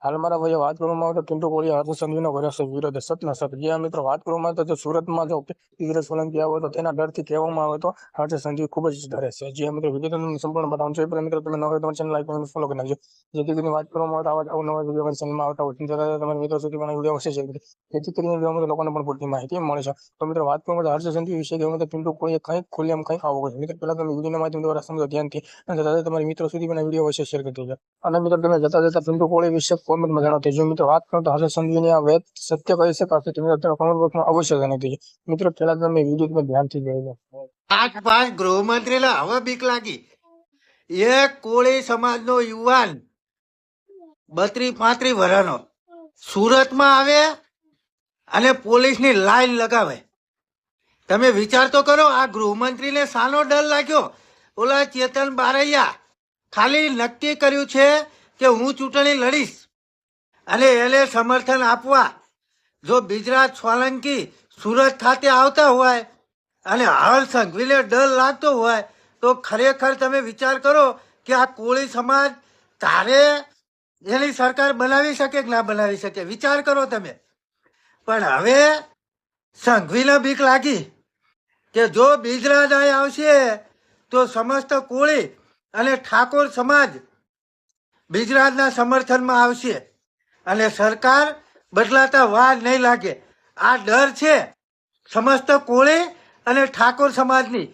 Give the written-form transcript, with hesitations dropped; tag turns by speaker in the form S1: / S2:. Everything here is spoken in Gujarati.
S1: હાલ મારા ભાઈ વાત કરવામાં આવે તો પિન્ટુ કોળિયા હર્ષ સંઘવીનો ઘરસ્થ વિરોધ સતના સત જે મિત્રો વાત કરવામાં આવે તો જો સુરતમાં જો વીર સોલંકી આવે તો તેના ડરથી કહેવામાં આવે તો હર્ષ સંઘવી ખૂબ જ ડરે છે જે મિત્રો વિગત સંપૂર્ણ બતાવું છું એ પણ મિત્રો તમે ન હોય તો ચેનલ લાઈક અને ફોલો કરી નાખજો જેથી કરીને વાત કરવામાં આવે તો નવા વિડીયો ચેનલમાં આવતા હોય ત્યારે તમારા મિત્રો સુધી પણ વિડીયો અવશ્ય શેર કરી જેથી કરીને લોકોને પણ પૂરતી માહિતી મળે છે તો મિત્રો વાત કરવામાં આવે તો હર્ષ સંઘવી વિશે કહેવું તો પિન્ટુ કોળિયા કંઈક ખુલ્લેમ કંઈક આવો છે મિત્રો પહેલા તમે વિડીયોના માધ્યમ દ્વારા સમજો ધ્યાનથી અને સાથે તમારા મિત્રો સુધી પણ વિડીયો અવશ્ય શેર કરી દેજો અને મિત્રો તમે જતા જતા પિન્ટુ કોળિયા વિશે કોમેન્ટમાં જણાવજો જો મિત્રો વાત કરો તો હર્ષ સંઘવીની આ વેત સત્ય કહી શકાશે તો મિત્રો તમે કોમેન્ટ બોક્સમાં અવશ્ય જણાવી દેજો મિત્રો પહેલા તમે વિડીયો તમે ધ્યાનથી જોઈ લો
S2: 5 ગૃહમંત્રીને હવે બીક લાગી. એક કોળી સમાજનો યુવાન 32-35 વર્ષનો સુરતમાં આવે અને પોલીસની લાઈન લગાવે. તમે વિચાર તો કરો, આ ગૃહમંત્રીને શાનો ડર લાગ્યો? ઓલા ચેતન બારૈયા ખાલી નક્કી કર્યું છે કે હું ચૂંટણી લડીશ અને એને સમર્થન આપવા જો બિજરાજ સોલંકી સુરત ખાતે આવતા હોય અને હર્ષ સંઘવીને ડર લાગતો હોય તો ખરેખર તમે વિચાર કરો કે આ કોળી સમાજ તારે એની સરકાર બનાવી શકે કે ના બનાવી શકે? વિચાર કરો તમે. પણ હવે સંઘવીને બીક લાગી કે જો બિજરાજ આવશે તો સમસ્ત કોળી અને ઠાકોર સમાજ બિજરાજના સમર્થનમાં આવશે અને સરકાર બદલાતા વાર નહીં લાગે. આ ડર છે સમસ્ત કોળી અને ઠાકોર સમાજની